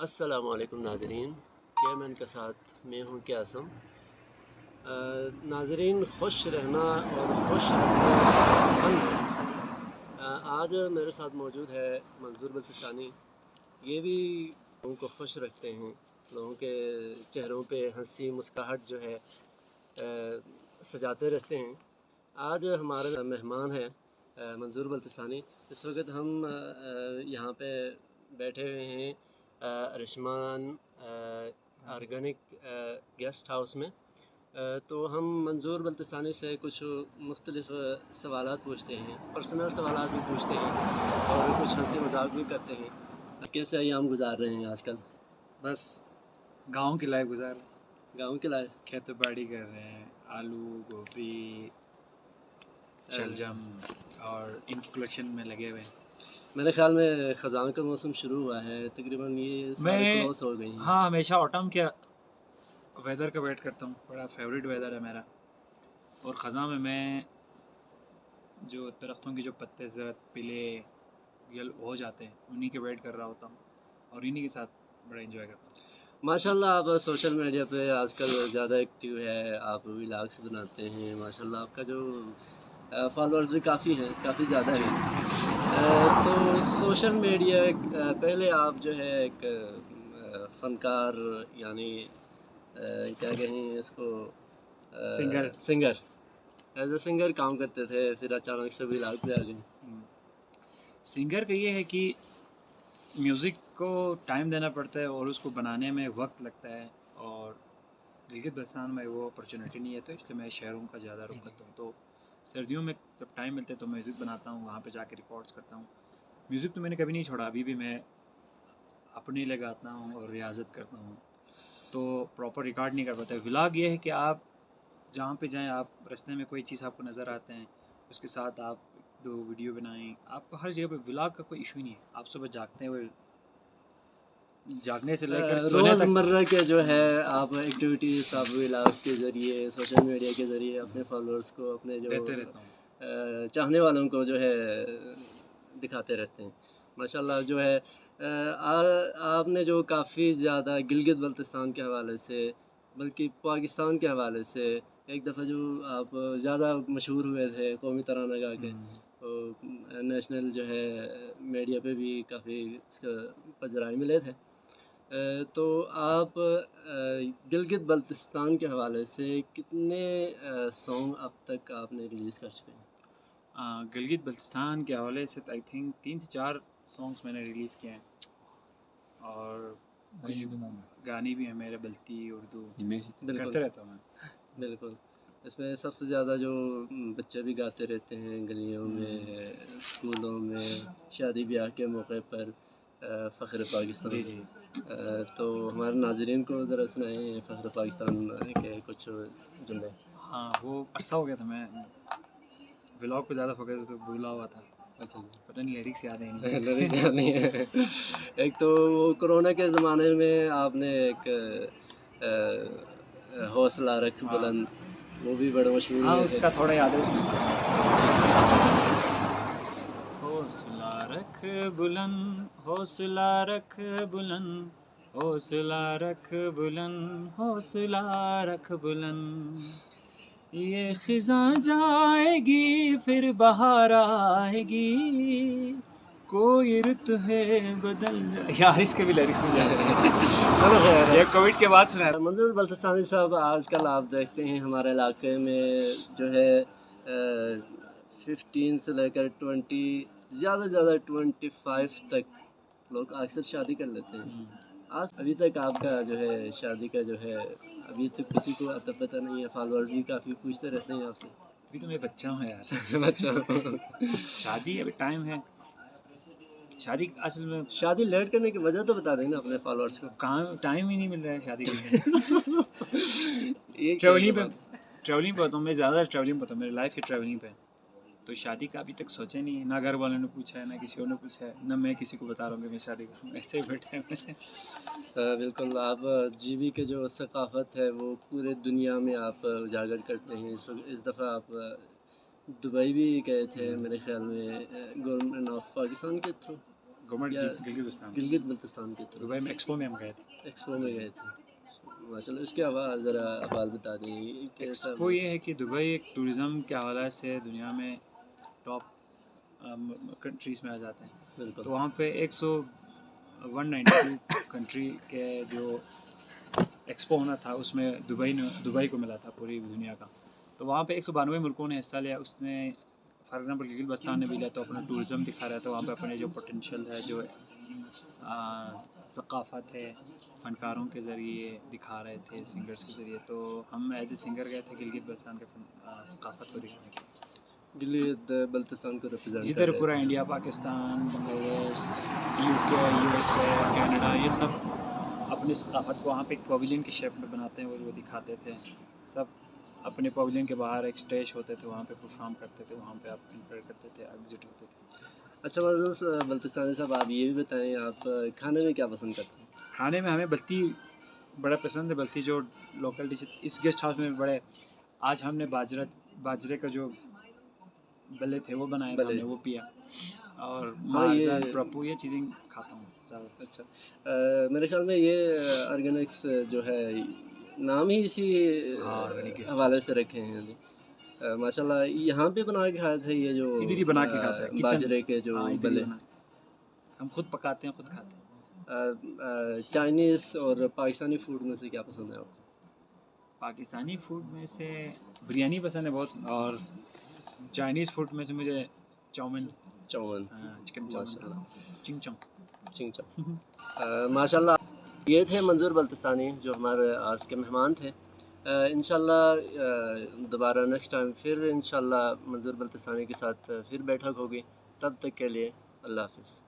अस्सलामुअलैकुम नाज़रीन, केमन के साथ मैं हूँ क्यासम। नाज़रीन, खुश रहना और खुश रखना फन है। आज मेरे साथ मौजूद है मंजूर बल्तिस्तानी। ये भी लोगों को खुश रखते हैं, लोगों के चेहरों पे हंसी मुस्कुराहट जो है सजाते रहते हैं। आज हमारे मेहमान हैं मंजूर बल्तिस्तानी। इस वक्त हम यहाँ पे बैठे हुए हैं रिशमान ऑर्गेनिक गेस्ट हाउस में। तो हम मंजूर बल्तिस्तानी से कुछ मुख्तलिफ़ सवालात पूछते हैं, पर्सनल सवालात भी पूछते हैं और कुछ हंसी मजाक भी करते हैं। कैसे अय्याम गुजार रहे हैं आजकल? बस गांव की लाइफ गुजार रहे हैं। गाँव के लाइफ, खेती बाड़ी कर रहे हैं, आलू गोभी शलजम और इनकी कलेक्शन में लगे हुए हैं। मेरे ख्याल में ख़ज़ान का मौसम शुरू हुआ है, तकरीबन ये सारे क्लोज हो गई हैं। हाँ, हमेशा ऑटम के वेदर का वेट करता हूँ, बड़ा फेवरेट वेदर है मेरा। और ख़ज़ां में मैं जो दरख्तों के जो पत्ते ज़रद पीले यल हो जाते हैं, उन्हीं के वेट कर रहा होता हूँ और इन्हीं के साथ बड़ा एंजॉय करता हूँ। माशाल्लाह, आप सोशल मीडिया पे आजकल ज़्यादा एक्टिव है, आप व्लॉग्स बनाते हैं। माशाल्लाह, आपका जो फॉलोअर्स भी काफ़ी हैं, काफ़ी ज़्यादा हैं। तो सोशल मीडिया पहले आप जो है एक फ़नकार, यानी क्या कहें इसको, सिंगर एज ए सिंगर काम करते थे, फिर अचानक से व्लॉग पे आ गए। सिंगर का ये है कि म्यूज़िक को टाइम देना पड़ता है और उसको बनाने में वक्त लगता है, और गिलगित बल्तिस्तान में वो अपॉर्चुनिटी नहीं है, तो इसलिए मैं शहरों का ज़्यादा रुख करता हूँ। तो सर्दियों में जब टाइम मिलता है तो म्यूज़िक बनाता हूँ, वहाँ पे जाके रिकॉर्ड्स करता हूँ। म्यूज़िक तो मैंने कभी नहीं छोड़ा, अभी भी मैं अपने लिए गाता हूँ और रियाजत करता हूँ। तो प्रॉपर रिकॉर्ड नहीं कर पाता। व्लॉग ये है कि आप जहाँ पे जाएँ, आप रास्ते में कोई चीज़ आपको नज़र आते हैं, उसके साथ आप 2 वीडियो बनाएं। आपको हर जगह पे व्लॉग का कोई इशू नहीं है। आप सुबह जागते हैं, वो जागने से लेकर सोने तक रोज़मर्रा के जो है आप एक्टिविटीज़, आप व्लॉग्स के ज़रिए, सोशल मीडिया के ज़रिए अपने फॉलोअर्स को, अपने जो देते रहता हूँ। चाहने वालों को जो है दिखाते रहते हैं। माशाल्लाह, जो है आपने जो काफ़ी ज़्यादा गिलगित बल्तिस्तान के हवाले से, बल्कि पाकिस्तान के हवाले से, एक दफ़ा जो आप ज़्यादा मशहूर हुए थे कौमी तराना गा के, तो नेशनल जो है मीडिया पे भी काफ़ी इसका पजराई मिले थे। तो आप गिलगित बल्तिस्तान के हवाले से कितने सॉन्ग अब तक आपने रिलीज़ कर चुके हैं? गिलगित बल्तिस्तान के हवाले से आई थिंक 3 से 4 सॉन्ग्स मैंने रिलीज़ किए हैं, और कुछ गाने भी हैं मेरे बल्ती उर्दू करते रहता हूँ मैं। बिल्कुल, इसमें सबसे ज़्यादा जो बच्चे भी गाते रहते हैं गलियों में, स्कूलों में, शादी ब्याह के मौके पर, फ़ख्र पाकिस्तान। जी जी। तो हमारे नाज़रीन को ज़रा सुनाएं फ़ख्र पाकिस्तान के कुछ जुमले। हाँ, वो अरसा हो गया था, मैं व्लॉग पे ज़्यादा फोकस तो भूला हुआ था। अच्छा जी, पता नहीं लिरिक्स याद है नहीं। लिरिक्स याद नहीं है। एक तो वो कोरोना के ज़माने में आपने एक हौसला रख हाँ बुलंद, वो भी बड़े मशहूर हाँ, हुए थे। उसका थोड़ा याद है उसको। हौसला रख बुलंद, हौसला रख बुलंद, हौसला रख बुलंद, हौसला रख बुलंद, ये खिज़ां जाएगी फिर बहार आएगी, कोई रुत है बदल जाए। यार, इसके भी लिरिक्स में चलो खैर, ये कोविड के बाद सुना है। मंजूर बल्तिस्तानी साहब, आजकल आप देखते हैं हमारे इलाके में जो है 15 से लेकर 20, ज़्यादा से ज़्यादा 25 तक लोग अक्सर शादी कर लेते हैं। आज अभी तक आपका जो है शादी का जो है अभी तक किसी को अता पता नहीं है। फॉलोअर्स भी काफ़ी पूछते रहते हैं आपसे। अभी तो मैं बच्चा हूँ यार। अच्छा, शादी अभी टाइम है। शादी असल में शादी लेट करने की वजह तो बता दें ना अपने फॉलोअर्स को। कहाँ टाइम ही नहीं मिल रहा है शादी करने। ये ट्रैवलिंग पे होता हूँ मैं, ज़्यादा ट्रैवलिंग पे होता हूँ, मेरी लाइफ है ट्रैवलिंग पे। तो शादी का अभी तक सोचा नहीं है, ना घर वालों ने पूछा है, ना किसी और ने पूछा है, ना मैं किसी को बता रहा हूँ कि मैं शादी करूँ। ऐसे ही बैठे हैं। बिल्कुल, आप जीबी के जो सकाफ़त है वो पूरे दुनिया में आप उजागर करते हैं। इस दफ़ा आप दुबई भी गए थे मेरे ख्याल में, गवर्नमेंट ऑफ पाकिस्तान के थ्रू। गवर्नमेंट या गिलगित बल्तिस्तान गिलगित बल्तिस्तान के थ्रू दुबई में एक्सपो में हम गए थे। एक्सपो में गए थे? माशाल्लाह, उसके अलावा ज़रा बात बता दें कैसा एक्सपो ये है कि दुबई एक टूरिज़्म के हवाले से दुनिया में टॉप कंट्रीज़ में आ जाते हैं। बिल्कुल। तो वहाँ पे 192 कंट्री के जो एक्सपो होना था उसमें दुबई को मिला था पूरी दुनिया का। तो वहाँ पे 192 मुल्कों ने हिस्सा लिया। उसने फॉर एग्जांपल गिलगित बल्तिस्तान ने भी लिया, तो अपना टूरिज़्म दिखा रहा था वहाँ पे, अपने जो पोटेंशियल है, जो सकाफ़त है, फ़नकारों के ज़रिए दिखा रहे थे, सिंगर्स के ज़रिए। तो हम एज ए सिंगर गए थे गिलगित बल्तिस्तान के सकाफ़त को दिखाने के लिए। गिलगित बल्तिस्तान को रिप्रेजेंट इसी कर तरह रहे पूरा थे। India, Pakistan, Bangladesh, UK, USA, Canada, ये सब अपनी सकाफ़त को वहाँ पे एक पवेलियन की शेप में बनाते हैं, वो दिखाते थे। सब अपने पवेलियन के बाहर एक स्टेज होते थे, वहाँ पे परफॉर्म करते थे, वहाँ पे आप इंटर करते थे, एग्जिट होते थे। अच्छा मज़ूस बल्तिस्तानी साहब, आप ये भी बताएं, आप खाने में क्या पसंद करते हैं? खाने में हमें बल्ती बड़ा पसंद है। बल्ती जो लोकल डिश इस गेस्ट हाउस में बड़े, आज हमने बाजरे का जो बल्ले थे वो बनाए थे, भले। हमने वो पिया, और हाँ, ये मार्जन, प्रपू, ये चीज़ें खाता हूँ ज़्यादा। अच्छा, मेरे ख्याल में ये ऑर्गेनिक्स जो है नाम ही इसी हाँ, organic गेस्ट हवाले हाउस। से रखे हैं। माशाल्लाह, यहाँ पे बना के खाए थे ये जो इधर ही बना के खाते हैं, किचन। बाजरे के जो हाँ, इधर ही बल्ले। बना, हम खुद पकाते हैं, खुद खाते हैं। चाइनीज़ और पाकिस्तानी फूड में से क्या पसंद है आपको? पाकिस्तानी फूड में से बिरयानी पसंद है बहुत, और चाइनीज़ फूड में से मुझे चाउमीन, चाउमीन। चिकन माशाल्लाह। चाउमीन, चिंग चोंग। चिंग चाउ। माशाल्लाह, ये थे मंजूर बल्तिस्तानी जो हमारे आज के मेहमान थे। इंशाल्लाह दोबारा नेक्स्ट टाइम फिर इंशाल्लाह मंजूर बल्तिस्तानी के साथ फिर बैठक होगी। तब तक के लिए अल्लाह हाफ़िज़।